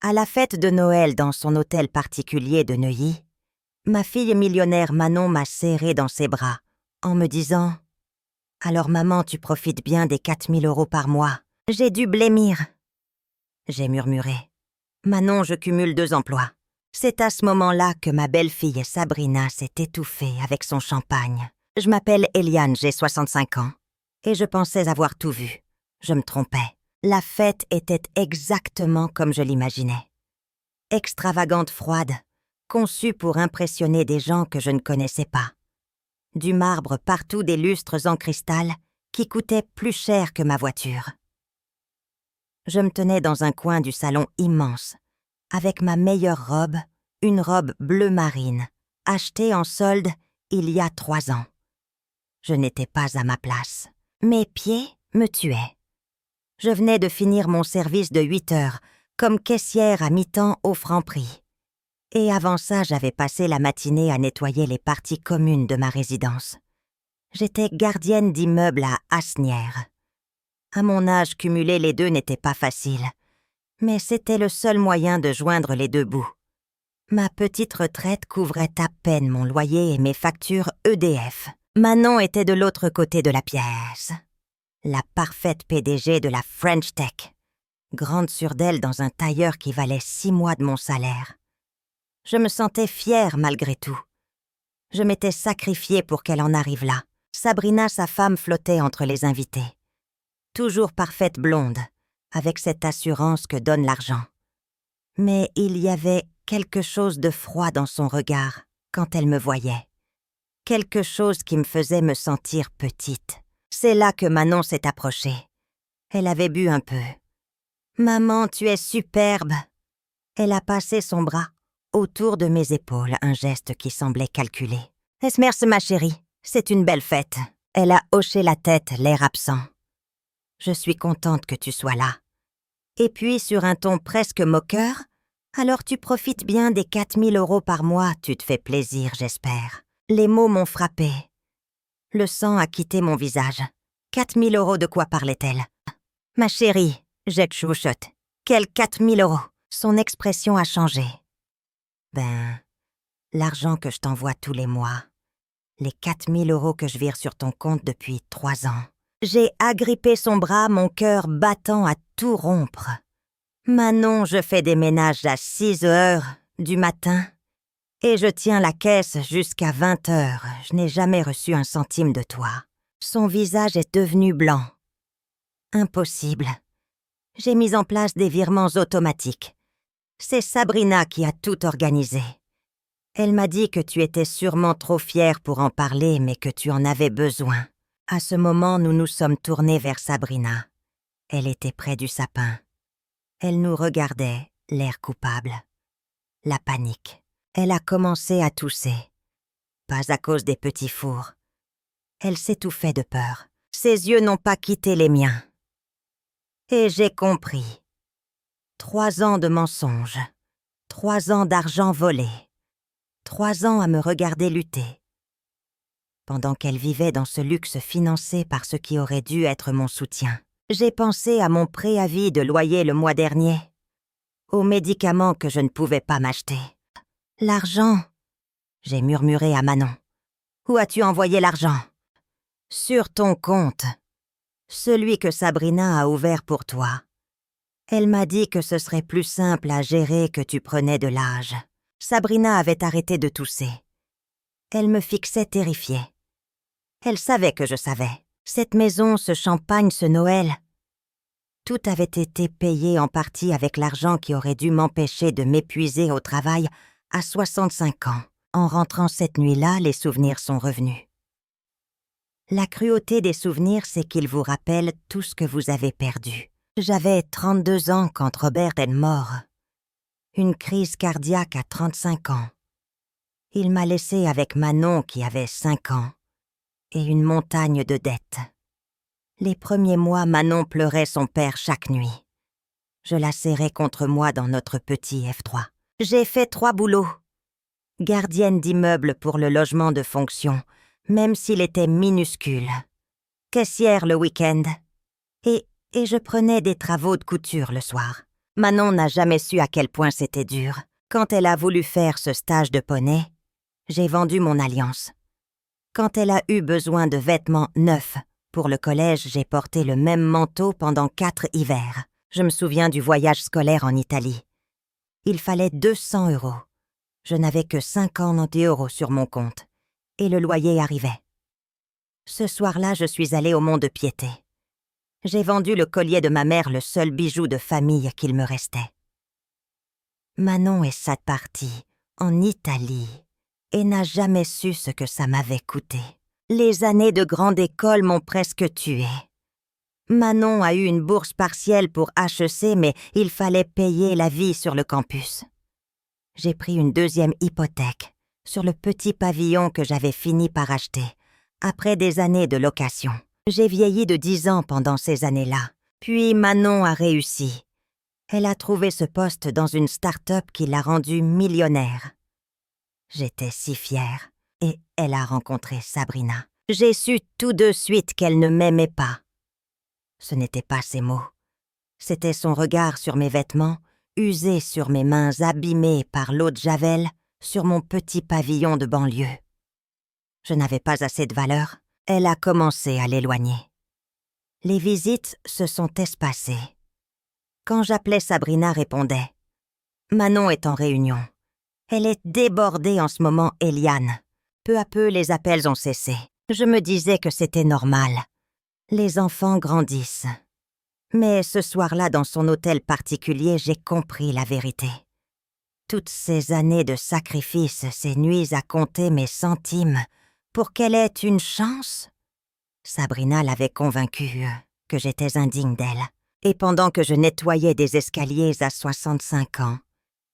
À la fête de Noël dans son hôtel particulier de Neuilly, ma fille millionnaire Manon m'a serrée dans ses bras en me disant « Alors maman, tu profites bien des 4 000 € par mois. J'ai dû blêmir. » J'ai murmuré « Manon, je cumule 2 emplois. » C'est à ce moment-là que ma belle-fille Sabrina s'est étouffée avec son champagne. Je m'appelle Eliane, j'ai 65 ans. Et je pensais avoir tout vu. Je me trompais. La fête était exactement comme je l'imaginais. Extravagante, froide, conçue pour impressionner des gens que je ne connaissais pas. Du marbre partout, des lustres en cristal qui coûtaient plus cher que ma voiture. Je me tenais dans un coin du salon immense, avec ma meilleure robe, une robe bleu marine, achetée en solde il y a 3 ans. Je n'étais pas à ma place. Mes pieds me tuaient. Je venais de finir mon service de 8 heures, comme caissière à mi-temps au Franprix. Et avant ça, j'avais passé la matinée à nettoyer les parties communes de ma résidence. J'étais gardienne d'immeuble à Asnières. À mon âge, cumuler les deux n'était pas facile, mais c'était le seul moyen de joindre les 2 bouts. Ma petite retraite couvrait à peine mon loyer et mes factures EDF. Manon était de l'autre côté de la pièce. La parfaite PDG de la French Tech, grande sur d'elle dans un tailleur qui valait 6 mois de mon salaire. Je me sentais fière malgré tout. Je m'étais sacrifiée pour qu'elle en arrive là. Sabrina, sa femme, flottait entre les invités. Toujours parfaite blonde, avec cette assurance que donne l'argent. Mais il y avait quelque chose de froid dans son regard quand elle me voyait. Quelque chose qui me faisait me sentir petite. C'est là que Manon s'est approchée. Elle avait bu un peu. « Maman, tu es superbe !» Elle a passé son bras autour de mes épaules, un geste qui semblait calculé. « Merci ma chérie, c'est une belle fête. » Elle a hoché la tête, l'air absent. « Je suis contente que tu sois là. » Et puis, sur un ton presque moqueur, « Alors tu profites bien des 4 000 € par mois, tu te fais plaisir, j'espère. » Les mots m'ont frappée. Le sang a quitté mon visage. 4 000 € de quoi parlait-elle? « Ma chérie, jette chouchotte. Quels 4 000 €? » Son expression a changé. « L'argent que je t'envoie tous les mois. Les 4 000 € que je vire sur ton compte depuis 3 ans. » J'ai agrippé son bras, mon cœur battant à tout rompre. « Manon, je fais des ménages à 6 heures du matin. Et je tiens la caisse jusqu'à 20 heures. Je n'ai jamais reçu un centime de toi. » Son visage est devenu blanc. Impossible. J'ai mis en place des virements automatiques. C'est Sabrina qui a tout organisé. Elle m'a dit que tu étais sûrement trop fière pour en parler, mais que tu en avais besoin. À ce moment, nous nous sommes tournés vers Sabrina. Elle était près du sapin. Elle nous regardait, l'air coupable. La panique. Elle a commencé à tousser. Pas à cause des petits fours. Elle s'étouffait de peur. Ses yeux n'ont pas quitté les miens. Et j'ai compris. 3 ans de mensonges. 3 ans d'argent volé. 3 ans à me regarder lutter. Pendant qu'elle vivait dans ce luxe financé par ce qui aurait dû être mon soutien, j'ai pensé à mon préavis de loyer le mois dernier, aux médicaments que je ne pouvais pas m'acheter. « L'argent !» j'ai murmuré à Manon. « Où as-tu envoyé l'argent ?»« Sur ton compte. Celui que Sabrina a ouvert pour toi. Elle m'a dit que ce serait plus simple à gérer que tu prenais de l'âge. » Sabrina avait arrêté de tousser. Elle me fixait terrifiée. Elle savait que je savais. Cette maison, ce champagne, ce Noël. Tout avait été payé en partie avec l'argent qui aurait dû m'empêcher de m'épuiser au travail à 65 ans. En rentrant cette nuit-là, les souvenirs sont revenus. La cruauté des souvenirs, c'est qu'ils vous rappellent tout ce que vous avez perdu. J'avais 32 ans quand Robert est mort. Une crise cardiaque à 35 ans. Il m'a laissé avec Manon qui avait 5 ans et une montagne de dettes. Les premiers mois, Manon pleurait son père chaque nuit. Je la serrais contre moi dans notre petit F3. J'ai fait 3 boulots. Gardienne d'immeuble pour le logement de fonction, même s'il était minuscule. Caissière le week-end. Et je prenais des travaux de couture le soir. Manon n'a jamais su à quel point c'était dur. Quand elle a voulu faire ce stage de poney, j'ai vendu mon alliance. Quand elle a eu besoin de vêtements neufs, pour le collège, j'ai porté le même manteau pendant 4 hivers. Je me souviens du voyage scolaire en Italie. Il fallait 200 €. Je n'avais que 50 € sur mon compte, et le loyer arrivait. Ce soir-là, je suis allée au mont-de-piété. J'ai vendu le collier de ma mère, le seul bijou de famille qu'il me restait. Manon est sa partie, en Italie, et n'a jamais su ce que ça m'avait coûté. Les années de grande école m'ont presque tuée. Manon a eu une bourse partielle pour HEC, mais il fallait payer la vie sur le campus. J'ai pris une 2e hypothèque sur le petit pavillon que j'avais fini par acheter, après des années de location. J'ai vieilli de 10 ans pendant ces années-là. Puis Manon a réussi. Elle a trouvé ce poste dans une start-up qui l'a rendue millionnaire. J'étais si fière, et elle a rencontré Sabrina. J'ai su tout de suite qu'elle ne m'aimait pas. Ce n'étaient pas ses mots. C'était son regard sur mes vêtements, usés sur mes mains abîmées par l'eau de Javel, sur mon petit pavillon de banlieue. Je n'avais pas assez de valeur. Elle a commencé à l'éloigner. Les visites se sont espacées. Quand j'appelais, Sabrina répondait. Manon est en réunion. Elle est débordée en ce moment, Eliane. Peu à peu, les appels ont cessé. Je me disais que c'était normal. Les enfants grandissent. Mais ce soir-là, dans son hôtel particulier, j'ai compris la vérité. Toutes ces années de sacrifice, ces nuits à compter mes centimes, pour qu'elle ait une chance? Sabrina l'avait convaincue que j'étais indigne d'elle. Et pendant que je nettoyais des escaliers à 65 ans,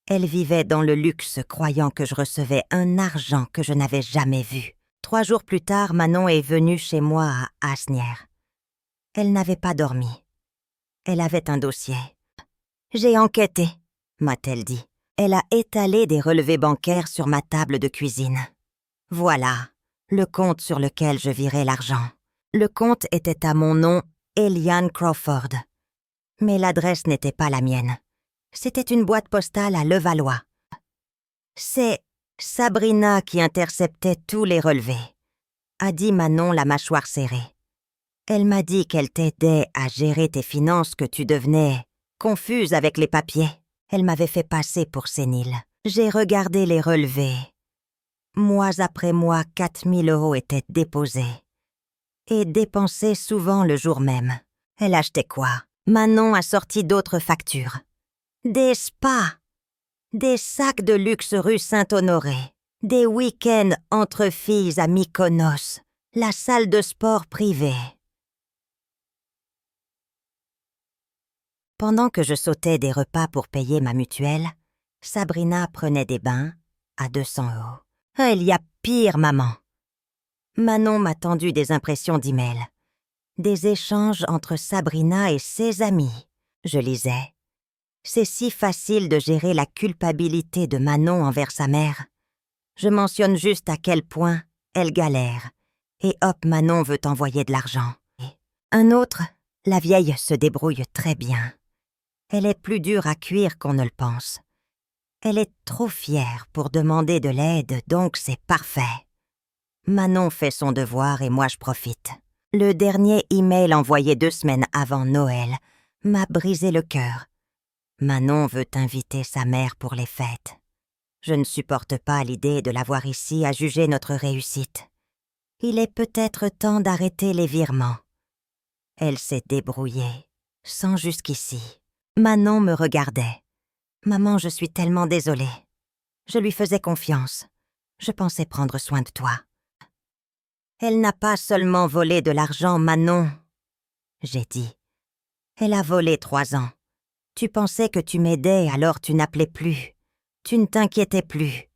elle vivait dans le luxe croyant que je recevais un argent que je n'avais jamais vu. 3 jours plus tard, Manon est venue chez moi à Asnières. Elle n'avait pas dormi. Elle avait un dossier. « J'ai enquêté », m'a-t-elle dit. Elle a étalé des relevés bancaires sur ma table de cuisine. Voilà, le compte sur lequel je virais l'argent. Le compte était à mon nom, Eliane Crawford. Mais l'adresse n'était pas la mienne. C'était une boîte postale à Levallois. C'est Sabrina qui interceptait tous les relevés, a dit Manon, la mâchoire serrée. Elle m'a dit qu'elle t'aidait à gérer tes finances, que tu devenais confuse avec les papiers. Elle m'avait fait passer pour sénile. J'ai regardé les relevés. Mois après mois, 4 000 € étaient déposés. Et dépensés souvent le jour même. Elle achetait quoi? Manon a sorti d'autres factures. Des spas, des sacs de luxe rue Saint-Honoré, des week-ends entre filles à Mykonos, la salle de sport privée. Pendant que je sautais des repas pour payer ma mutuelle, Sabrina prenait des bains à 200 €. Il y a pire, maman. Manon m'a tendu des impressions d'email. Des échanges entre Sabrina et ses amis. Je lisais. C'est si facile de gérer la culpabilité de Manon envers sa mère. Je mentionne juste à quel point elle galère. Et hop, Manon veut envoyer de l'argent. Un autre, la vieille se débrouille très bien. Elle est plus dure à cuire qu'on ne le pense. Elle est trop fière pour demander de l'aide, donc c'est parfait. Manon fait son devoir et moi je profite. Le dernier email envoyé 2 semaines avant Noël m'a brisé le cœur. Manon veut inviter sa mère pour les fêtes. Je ne supporte pas l'idée de la voir ici à juger notre réussite. Il est peut-être temps d'arrêter les virements. Elle s'est débrouillée, sans jusqu'ici. Manon me regardait. « Maman, je suis tellement désolée. Je lui faisais confiance. Je pensais prendre soin de toi. » Elle n'a pas seulement volé de l'argent, Manon, j'ai dit. Elle a volé 3 ans. Tu pensais que tu m'aidais, alors tu n'appelais plus. Tu ne t'inquiétais plus.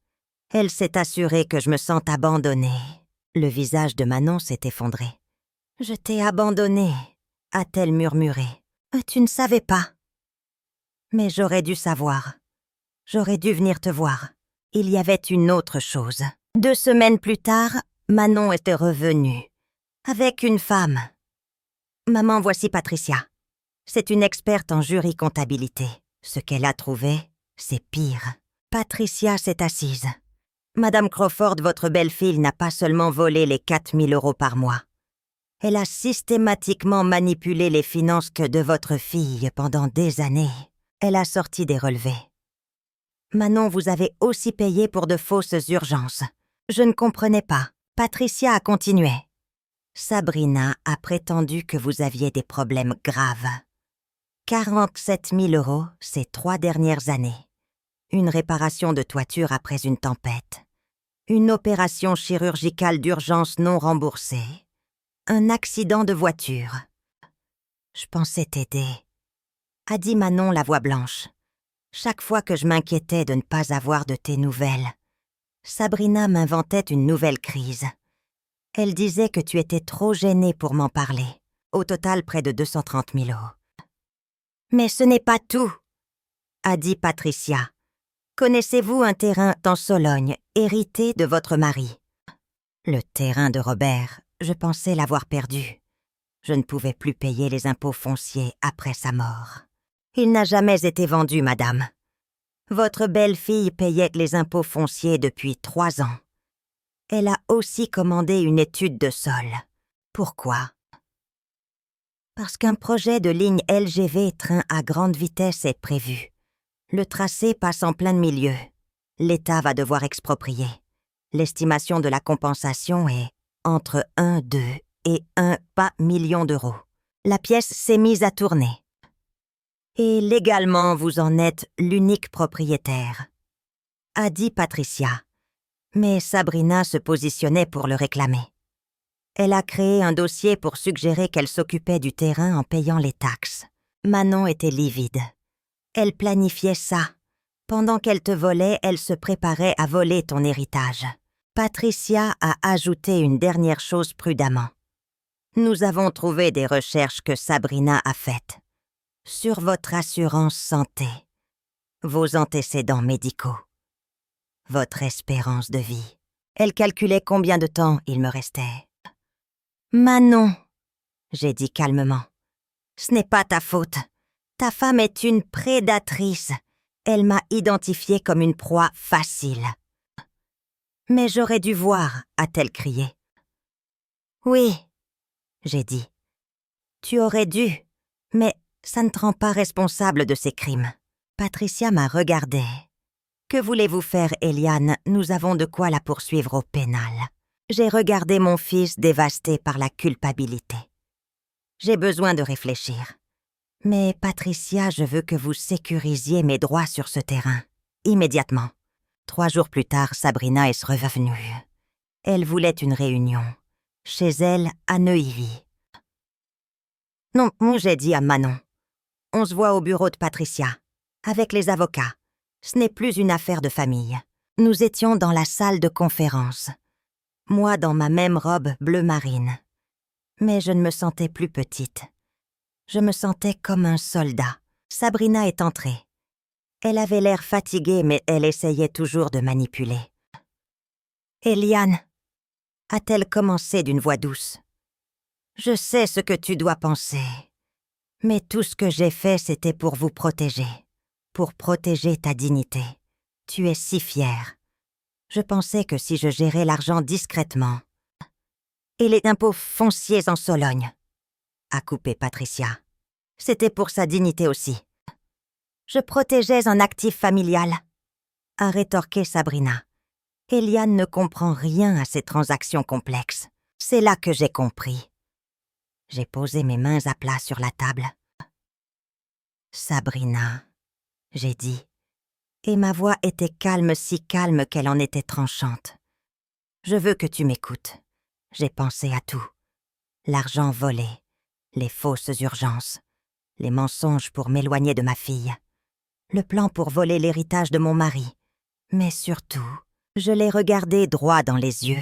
Elle s'est assurée que je me sente abandonnée. Le visage de Manon s'est effondré. « Je t'ai abandonnée », a-t-elle murmuré. « Tu ne savais pas. » Mais j'aurais dû savoir. J'aurais dû venir te voir. Il y avait une autre chose. 2 semaines plus tard, Manon était revenue. Avec une femme. « Maman, voici Patricia. C'est une experte en jury comptabilité. Ce qu'elle a trouvé, c'est pire. Patricia s'est assise. Madame Crawford, votre belle-fille, n'a pas seulement volé les 4 000 € par mois. Elle a systématiquement manipulé les finances de votre fille pendant des années. Elle a sorti des relevés. Manon, vous avez aussi payé pour de fausses urgences. Je ne comprenais pas. Patricia a continué. Sabrina a prétendu que vous aviez des problèmes graves. 47 000 € ces 3 dernières années. Une réparation de toiture après une tempête. Une opération chirurgicale d'urgence non remboursée. Un accident de voiture. Je pensais t'aider, a dit Manon la voix blanche. Chaque fois que je m'inquiétais de ne pas avoir de tes nouvelles, Sabrina m'inventait une nouvelle crise. Elle disait que tu étais trop gênée pour m'en parler. Au total, près de 230 000 €. Mais ce n'est pas tout, a dit Patricia. Connaissez-vous un terrain en Sologne, hérité de votre mari? Le terrain de Robert, je pensais l'avoir perdu. Je ne pouvais plus payer les impôts fonciers après sa mort. Il n'a jamais été vendu, madame. Votre belle-fille payait les impôts fonciers depuis 3 ans. Elle a aussi commandé une étude de sol. Pourquoi? Parce qu'un projet de ligne LGV train à grande vitesse est prévu. Le tracé passe en plein milieu. L'État va devoir exproprier. L'estimation de la compensation est entre 1,2 et 1 million d'euros. La pièce s'est mise à tourner. Et légalement, vous en êtes l'unique propriétaire, a dit Patricia. Mais Sabrina se positionnait pour le réclamer. Elle a créé un dossier pour suggérer qu'elle s'occupait du terrain en payant les taxes. Manon était livide. Elle planifiait ça. Pendant qu'elle te volait, elle se préparait à voler ton héritage. Patricia a ajouté une dernière chose prudemment. Nous avons trouvé des recherches que Sabrina a faites. Sur votre assurance santé, vos antécédents médicaux, votre espérance de vie. Elle calculait combien de temps il me restait. « Manon, » j'ai dit calmement, « ce n'est pas ta faute. Ta femme est une prédatrice. Elle m'a identifiée comme une proie facile. »« Mais j'aurais dû voir, » a-t-elle crié. « Oui, » j'ai dit. « Tu aurais dû, mais ça ne te rend pas responsable de ces crimes. » Patricia m'a regardée. « Que voulez-vous faire, Eliane? Nous avons de quoi la poursuivre au pénal. » J'ai regardé mon fils dévasté par la culpabilité. J'ai besoin de réfléchir. Mais Patricia, je veux que vous sécurisiez mes droits sur ce terrain. Immédiatement. 3 jours plus tard, Sabrina est revenue. Elle voulait une réunion. Chez elle, à Neuilly. Non, j'ai dit à Manon. On se voit au bureau de Patricia, avec les avocats. Ce n'est plus une affaire de famille. Nous étions dans la salle de conférence. Moi dans ma même robe bleu marine. Mais je ne me sentais plus petite. Je me sentais comme un soldat. Sabrina est entrée. Elle avait l'air fatiguée, mais elle essayait toujours de manipuler. « Eliane, » a-t-elle commencé d'une voix douce. « Je sais ce que tu dois penser. Mais tout ce que j'ai fait, c'était pour vous protéger. Pour protéger ta dignité. Tu es si fière. Je pensais que si je gérais l'argent discrètement... » « Et les impôts fonciers en Sologne, » a coupé Patricia. « C'était pour sa dignité aussi. »« Je protégeais un actif familial, » a rétorqué Sabrina. « Eliane ne comprend rien à ces transactions complexes. C'est là que j'ai compris. » J'ai posé mes mains à plat sur la table. « Sabrina, » j'ai dit, et ma voix était calme, si calme qu'elle en était tranchante. « Je veux que tu m'écoutes. J'ai pensé à tout. L'argent volé, les fausses urgences, les mensonges pour m'éloigner de ma fille, le plan pour voler l'héritage de mon mari. Mais surtout, je l'ai regardé droit dans les yeux.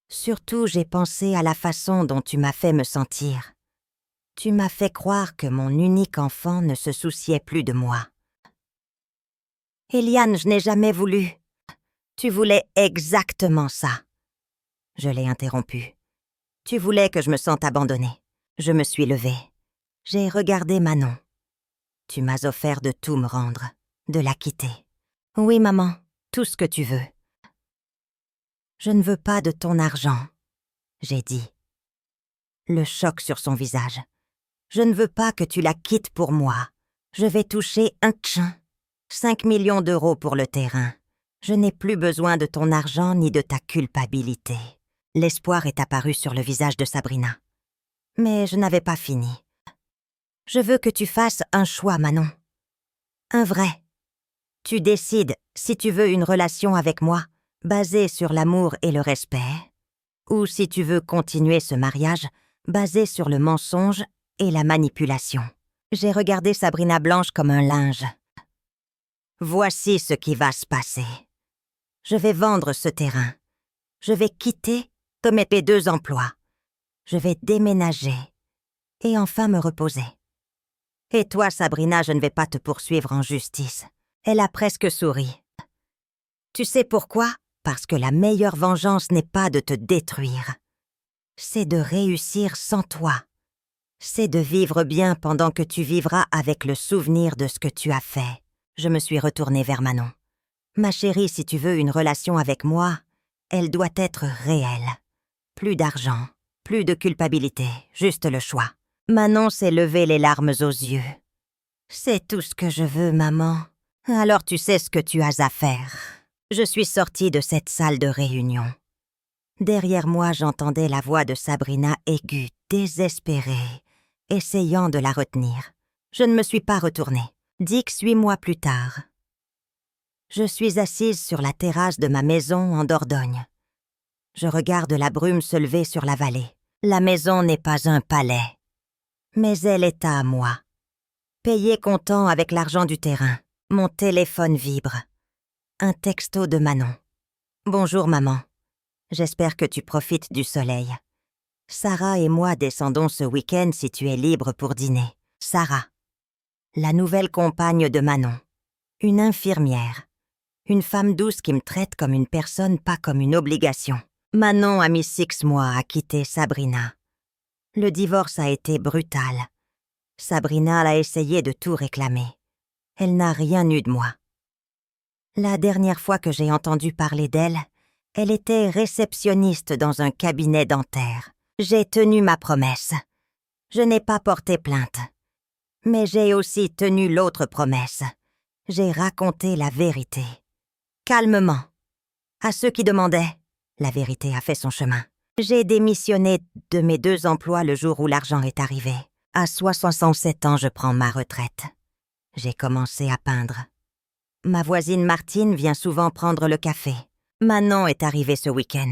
Surtout, j'ai pensé à la façon dont tu m'as fait me sentir. Tu m'as fait croire que mon unique enfant ne se souciait plus de moi. Eliane, je n'ai jamais voulu. Tu voulais exactement ça. Je l'ai interrompu. Tu voulais que je me sente abandonnée. Je me suis levée. J'ai regardé Manon. Tu m'as offert de tout me rendre, de la quitter. Oui, maman, tout ce que tu veux. Je ne veux pas de ton argent, j'ai dit. Le choc sur son visage. Je ne veux pas que tu la quittes pour moi. Je vais toucher un tchin. 5 millions d'euros pour le terrain. Je n'ai plus besoin de ton argent ni de ta culpabilité. L'espoir est apparu sur le visage de Sabrina. Mais je n'avais pas fini. Je veux que tu fasses un choix, Manon. Un vrai. Tu décides si tu veux une relation avec moi, basée sur l'amour et le respect, ou si tu veux continuer ce mariage, basé sur le mensonge et la manipulation. J'ai regardé Sabrina Blanche comme un linge. Voici ce qui va se passer. Je vais vendre ce terrain. Je vais quitter mes 2 emplois. Je vais déménager et enfin me reposer. Et toi, Sabrina, je ne vais pas te poursuivre en justice. Elle a presque souri. Tu sais pourquoi? Parce que la meilleure vengeance n'est pas de te détruire. C'est de réussir sans toi. C'est de vivre bien pendant que tu vivras avec le souvenir de ce que tu as fait. Je me suis retournée vers Manon. Ma chérie, si tu veux une relation avec moi, elle doit être réelle. Plus d'argent, plus de culpabilité, juste le choix. Manon s'est levée les larmes aux yeux. C'est tout ce que je veux, maman. Alors tu sais ce que tu as à faire. Je suis sortie de cette salle de réunion. Derrière moi, j'entendais la voix de Sabrina aiguë, désespérée, essayant de la retenir. Je ne me suis pas retournée. Dix 8 mois plus tard. Je suis assise sur la terrasse de ma maison en Dordogne. Je regarde la brume se lever sur la vallée. La maison n'est pas un palais, mais elle est à moi. Payé comptant avec l'argent du terrain. Mon téléphone vibre. Un texto de Manon. Bonjour maman. J'espère que tu profites du soleil. Sarah et moi descendons ce week-end si tu es libre pour dîner. Sarah. La nouvelle compagne de Manon. Une infirmière. Une femme douce qui me traite comme une personne, pas comme une obligation. Manon a mis 6 mois à quitter Sabrina. Le divorce a été brutal. Sabrina a essayé de tout réclamer. Elle n'a rien eu de moi. La dernière fois que j'ai entendu parler d'elle, elle était réceptionniste dans un cabinet dentaire. J'ai tenu ma promesse. Je n'ai pas porté plainte. Mais j'ai aussi tenu l'autre promesse. J'ai raconté la vérité. Calmement. À ceux qui demandaient, la vérité a fait son chemin. J'ai démissionné de mes 2 emplois le jour où l'argent est arrivé. À 67 ans, je prends ma retraite. J'ai commencé à peindre. Ma voisine Martine vient souvent prendre le café. Manon est arrivée ce week-end.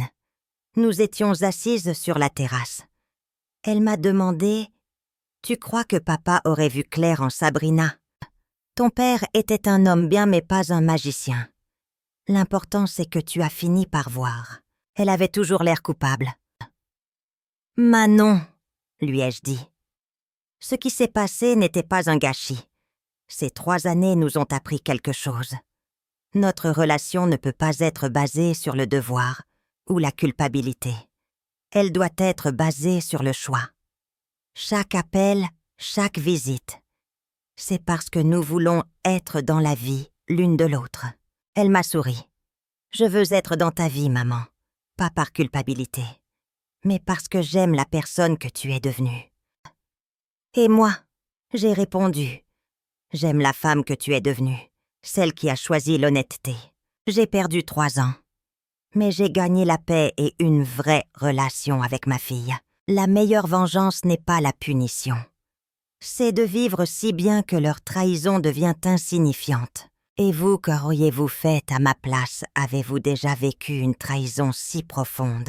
Nous étions assises sur la terrasse. Elle m'a demandé « Tu crois que papa aurait vu clair en Sabrina? Ton père était un homme bien mais pas un magicien. L'important c'est que tu as fini par voir. » Elle avait toujours l'air coupable. « Manon, lui ai-je dit. Ce qui s'est passé n'était pas un gâchis. Ces 3 années nous ont appris quelque chose. Notre relation ne peut pas être basée sur le devoir ou la culpabilité. Elle doit être basée sur le choix. Chaque appel, chaque visite. C'est parce que nous voulons être dans la vie l'une de l'autre. » Elle m'a souri. « Je veux être dans ta vie, maman. Pas par culpabilité, mais parce que j'aime la personne que tu es devenue. » Et moi, j'ai répondu. J'aime la femme que tu es devenue, celle qui a choisi l'honnêteté. J'ai perdu 3 ans, mais j'ai gagné la paix et une vraie relation avec ma fille. La meilleure vengeance n'est pas la punition. C'est de vivre si bien que leur trahison devient insignifiante. Et vous, qu'auriez-vous fait à ma place? Avez-vous déjà vécu une trahison si profonde